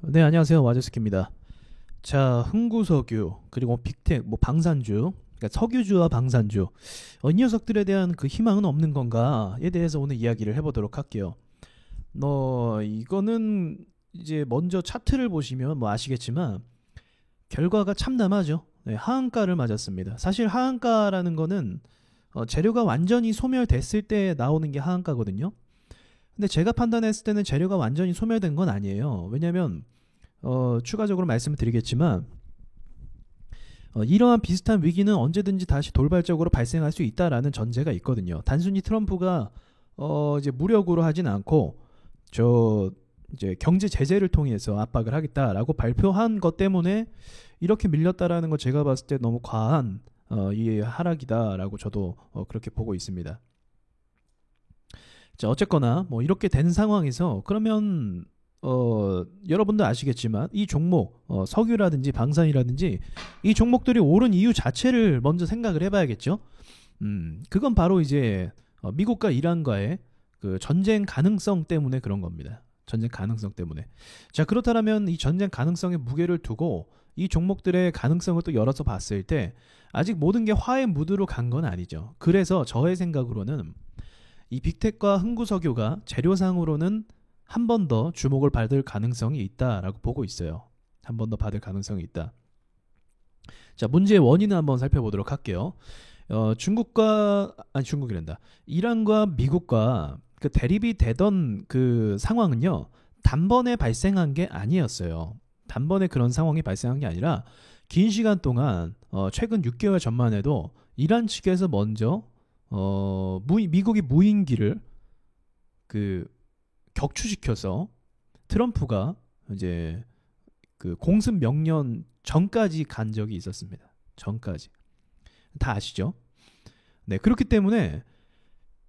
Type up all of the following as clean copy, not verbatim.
네, 안녕하세요. 와제스키입니다. 자, 흥구석유, 그리고 빅텍, 뭐 방산주, 그러니까 석유주와 방산주, 이 녀석들에 대한 그 희망은 없는 건가에 대해서 오늘 이야기를 해보도록 할게요. 이거는 이제 먼저 차트를 보시면 뭐 아시겠지만 결과가 참담하죠. 네, 하한가를 맞았습니다. 사실 하한가라는 거는 재료가 완전히 소멸됐을 때 나오는 게 하한가거든요. 근데 제가 판단했을 때는 재료가 완전히 소멸된 건 아니에요. 왜냐면 추가적으로 말씀을 드리겠지만 이러한 비슷한 위기는 언제든지 다시 돌발적으로 발생할 수 있다라는 전제가 있거든요. 단순히 트럼프가 이제 무력으로 하진 않고 저 이제 경제 제재를 통해서 압박을 하겠다라고 발표한 것 때문에 이렇게 밀렸다라는 거 제가 봤을 때 너무 과한 이 하락이다라고 저도 그렇게 보고 있습니다. 자, 어쨌거나 뭐 이렇게 된 상황에서 그러면 여러분도 아시겠지만 이 종목 석유라든지 방산이라든지 이 종목들이 오른 이유 자체를 먼저 생각을 해봐야겠죠. 그건 바로 이제 미국과 이란과의 그 전쟁 가능성 때문에 그런 겁니다. 전쟁 가능성 때문에. 자, 그렇다면 이 전쟁 가능성에 무게를 두고 이 종목들의 가능성을 또 열어서 봤을 때 아직 모든 게 화해 무드로 간 건 아니죠. 그래서 저의 생각으로는 이 빅텍과 흥구석유가 재료상으로는 한 번 더 주목을 받을 가능성이 있다라고 보고 있어요. 한 번 더 받을 가능성이 있다. 자, 문제의 원인을 한번 살펴보도록 할게요. 중국이란다. 이란과 미국과 그 대립이 되던 그 상황은요, 단번에 발생한 게 아니었어요. 단번에 그런 상황이 발생한 게 아니라 긴 시간 동안 최근 6개월 전만 해도 이란 측에서 먼저 미국이 무인기를 그 격추시켜서 트럼프가 이제 그 공습 명령 전까지 간 적이 있었습니다. 전까지. 다 아시죠? 네, 그렇기 때문에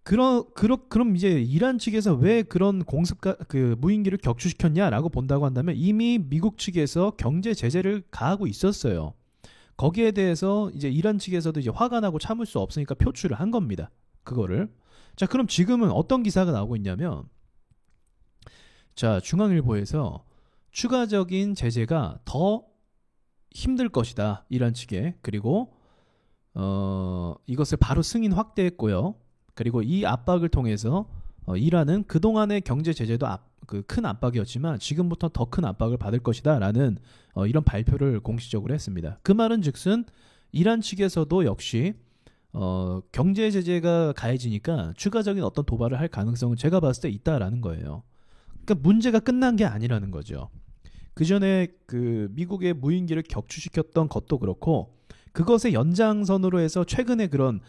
그럼 이제 이란 측에서 왜 그런 그 무인기를 격추시켰냐라고 본다고 한다면 이미 미국 측에서 경제 제재를 가하고 있었어요. 거기에 대해서 이제 이란 측에서도 이제 화가 나고 참을 수 없으니까 표출을 한 겁니다. 그거를. 자, 그럼 지금은 어떤 기사가 나오고 있냐면, 자, 중앙일보에서 추가적인 제재가 더 힘들 것이다. 이란 측에. 그리고 이것을 바로 승인 확대했고요. 그리고 이 압박을 통해서 이란은 그동안의 경제 제재도 큰 압박이었지만 지금부터 더 큰 압박을 받을 것이다라는 이런 발표를 공식적으로 했습니다. 그 말은 즉슨 이란 측에서도 역시 경제 제재가 가해지니까 추가적인 어떤 도발을 할 가능성은 제가 봤을 때 있다라는 거예요. 그러니까 문제가 끝난 게 아니라는 거죠. 그 전에 그 미국의 무인기를 격추시켰던 것도 그렇고 그것의 연장선으로 해서 최근에 그런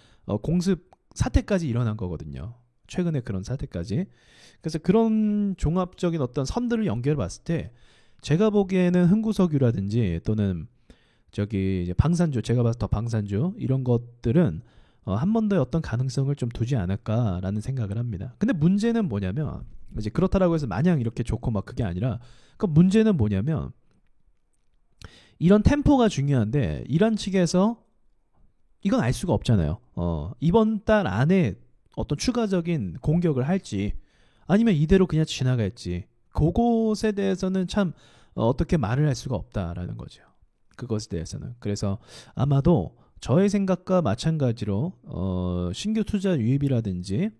공습 사태까지 일어난 거거든요. 최근에 그런 사태까지. 그래서 그런 종합적인 어떤 선들을 연결해 봤을 때 제가 보기에는 흥구석유라든지 또는 저기 이제 방산주, 제가 봐서 더 방산주 이런 것들은 한 번 더 어떤 가능성을 좀 두지 않을까라는 생각을 합니다. 근데 문제는 뭐냐면 이제 그렇다라고 해서 마냥 이렇게 좋고 막 그게 아니라 그 문제는 뭐냐면 이런 템포가 중요한데 이란 측에서 이건 알 수가 없잖아요. 이번 달 안에 어떤 추가적인 공격을 할지 아니면 이대로 그냥 지나갈지 그것에 대해서는 참 어떻게 말을 할 수가 없다라는 거죠. 그것에 대해서는. 그래서 아마도 저의 생각과 마찬가지로 신규 투자 유입이라든지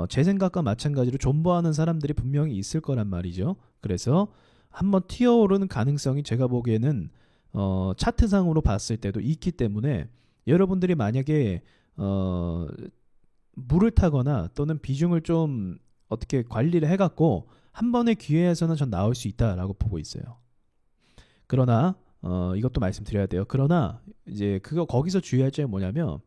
제 생각과 마찬가지로 존버하는 사람들이 분명히 있을 거란 말이죠. 그래서 한번 튀어오르는 가능성이 제가 보기에는 차트상으로 봤을 때도 있기 때문에 여러분들이 만약에 물을 타거나 또는 비중을 좀 어떻게 관리를 해갖고 한 번의 기회에서는 전 나올 수 있다라고 보고 있어요. 그러나 이것도 말씀드려야 돼요. 그러나 이제 거기서 주의할 점이 뭐냐면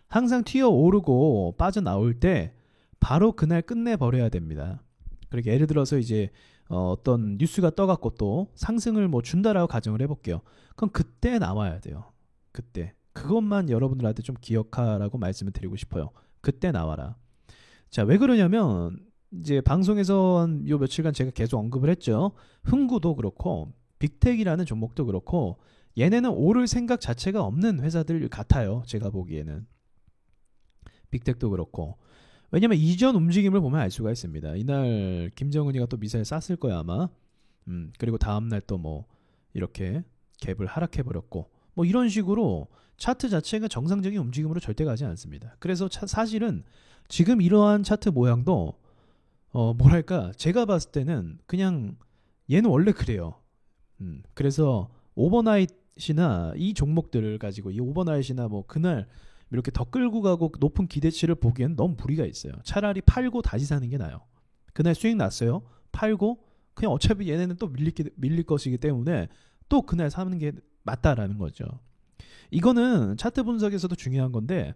항상 튀어오르고 빠져나올 때 바로 그날 끝내버려야 됩니다. 그러니까 예를 들어서 이제 어떤 뉴스가 떠갖고 또 상승을 뭐 준다라고 가정을 해볼게요. 그럼 그때 나와야 돼요. 그때. 그것만 여러분들한테 좀 기억하라고 말씀을 드리고 싶어요. 그때 나와라. 자, 왜 그러냐면 이제 방송에서 한 요 며칠간 제가 계속 언급을 했죠. 흥구도 그렇고 빅텍이라는 종목도 그렇고 얘네는 오를 생각 자체가 없는 회사들 같아요. 제가 보기에는. 빅텍도 그렇고. 왜냐면 이전 움직임을 보면 알 수가 있습니다. 이날 김정은이가 또 미사일 쐈을 거야 아마. 그리고 다음날 또 뭐 이렇게 갭을 하락해 버렸고 뭐 이런 식으로 차트 자체가 정상적인 움직임으로 절대 가지 않습니다. 그래서 사실은 지금 이러한 차트 모양도 뭐랄까 제가 봤을 때는 그냥 얘는 원래 그래요. 그래서 오버나잇이나 이 종목들을 가지고 이 오버나잇이나 뭐 그날 이렇게 더 끌고 가고 높은 기대치를 보기엔 너무 무리가 있어요. 차라리 팔고 다시 사는 게 나아요. 그날 수익 났어요. 팔고 그냥 어차피 얘네는 또 밀릴 것이기 때문에 또 그날 사는 게 맞다라는 거죠. 이거는 차트 분석에서도 중요한 건데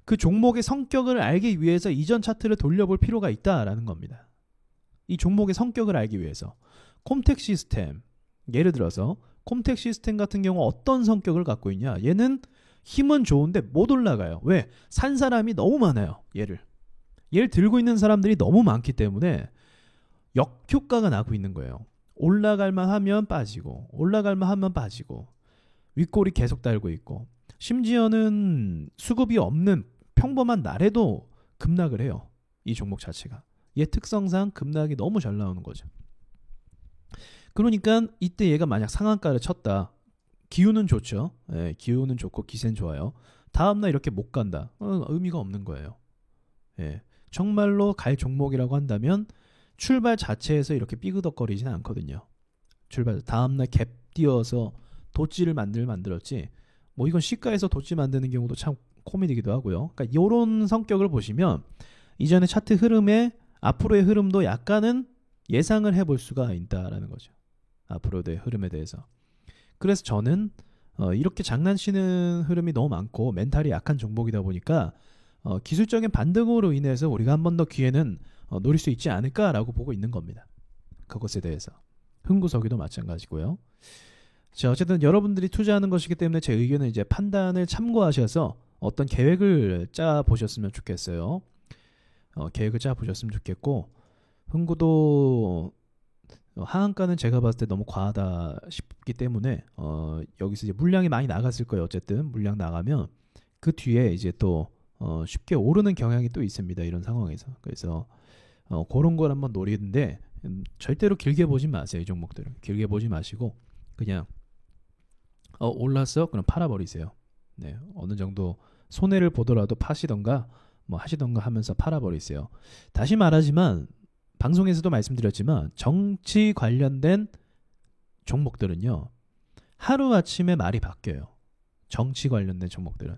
그 종목의 성격을 알기 위해서 이전 차트를 돌려볼 필요가 있다라는 겁니다. 이 종목의 성격을 알기 위해서. 콤텍 시스템, 예를 들어서 콤텍 시스템 같은 경우 어떤 성격을 갖고 있냐. 얘는 힘은 좋은데 못 올라가요. 왜? 산 사람이 너무 많아요. 얘를 들고 있는 사람들이 너무 많기 때문에 역효과가 나고 있는 거예요. 올라갈만 하면 빠지고 올라갈만 하면 빠지고 윗골이 계속 달고 있고 심지어는 수급이 없는 평범한 날에도 급락을 해요. 이 종목 자체가. 얘 특성상 급락이 너무 잘 나오는 거죠. 그러니까 이때 얘가 만약 상한가를 쳤다. 기운은 좋죠. 예, 기운은 좋고 기세는 좋아요. 다음날 이렇게 못 간다. 의미가 없는 거예요. 예, 정말로 갈 종목이라고 한다면 출발 자체에서 이렇게 삐그덕거리지는 않거든요. 출발 다음날 갭 띄어서 도찌를 만들었지. 뭐 이건 시가에서 도찌 만드는 경우도 참 코미디기도 하고요. 그러니까 이런 성격을 보시면 이전의 차트 흐름에 앞으로의 흐름도 약간은 예상을 해볼 수가 있다라는 거죠. 앞으로의 흐름에 대해서. 그래서 저는 이렇게 장난치는 흐름이 너무 많고 멘탈이 약한 종목이다 보니까 기술적인 반등으로 인해서 우리가 한 번 더 기회는 노릴 수 있지 않을까라고 보고 있는 겁니다. 그것에 대해서. 흥구석유도 마찬가지고요. 자, 어쨌든 여러분들이 투자하는 것이기 때문에 제 의견은 이제 판단을 참고하셔서 어떤 계획을 짜 보셨으면 좋겠어요. 계획을 짜 보셨으면 좋겠고 흥구도 하한가는 제가 봤을 때 너무 과하다 싶기 때문에 여기서 이제 물량이 많이 나갔을 거예요. 어쨌든 물량 나가면 그 뒤에 이제 또 쉽게 오르는 경향이 또 있습니다. 이런 상황에서. 그래서 그런 걸 한번 노리는데 절대로 길게 보지 마세요. 이 종목들은. 길게 보지 마시고 그냥 올랐어? 그럼 팔아버리세요. 네, 어느 정도 손해를 보더라도 파시던가 뭐 하시던가 하면서 팔아버리세요. 다시 말하지만 방송에서도 말씀드렸지만 정치 관련된 종목들은요. 하루아침에 말이 바뀌어요. 정치 관련된 종목들은.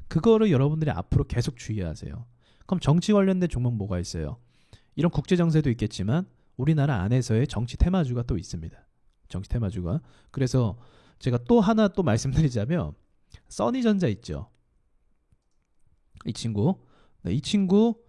그거를 여러분들이 앞으로 계속 주의하세요. 그럼 정치 관련된 종목 뭐가 있어요? 이런 국제정세도 있겠지만 우리나라 안에서의 정치 테마주가 또 있습니다. 정치 테마주가. 그래서 제가 또 하나 또 말씀드리자면 써니전자 있죠. 이 친구. 네, 이 친구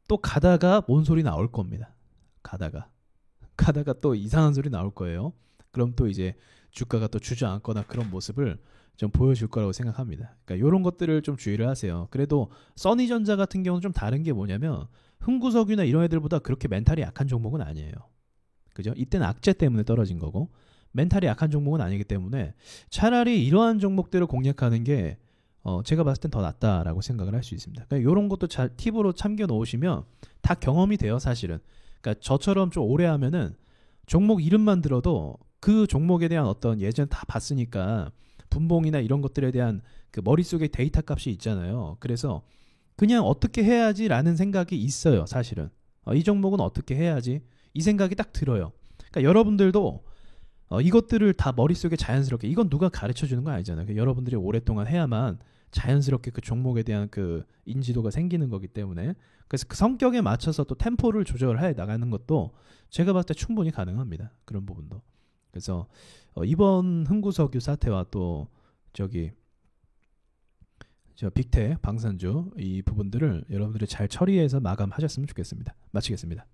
또 가다가 뭔 소리 나올 겁니다. 가다가 또 이상한 소리 나올 거예요. 그럼 또 이제 주가가 또 주저앉거나 그런 모습을 좀 보여줄 거라고 생각합니다. 그러니까 이런 것들을 좀 주의를 하세요. 그래도 써니전자 같은 경우는 좀 다른 게 뭐냐면 흥구석유나 이런 애들보다 그렇게 멘탈이 약한 종목은 아니에요. 그죠? 이때는 악재 때문에 떨어진 거고 멘탈이 약한 종목은 아니기 때문에 차라리 이러한 종목들을 공략하는 게 제가 봤을 땐 더 낫다라고 생각을 할 수 있습니다. 그러니까 이런 것도 잘 팁으로 참겨 놓으시면 다 경험이 돼요, 사실은. 그러니까 저처럼 좀 오래 하면은 종목 이름만 들어도 그 종목에 대한 어떤 예전 다 봤으니까 분봉이나 이런 것들에 대한 그 머릿속에 데이터 값이 있잖아요. 그래서 그냥 어떻게 해야지라는 생각이 있어요, 사실은. 이 종목은 어떻게 해야지? 이 생각이 딱 들어요. 그러니까 여러분들도 이것들을 다 머릿속에 자연스럽게 이건 누가 가르쳐 주는 건 아니잖아요. 그러니까 여러분들이 오랫동안 해야만 자연스럽게 그 종목에 대한 그 인지도가 생기는 거기 때문에 그래서 그 성격에 맞춰서 또 템포를 조절해 나가는 것도 제가 봤을 때 충분히 가능합니다. 그런 부분도. 그래서 이번 흥구석유 사태와 또 저기 저 빅텍 방산주 이 부분들을 여러분들이 잘 처리해서 마감하셨으면 좋겠습니다. 마치겠습니다.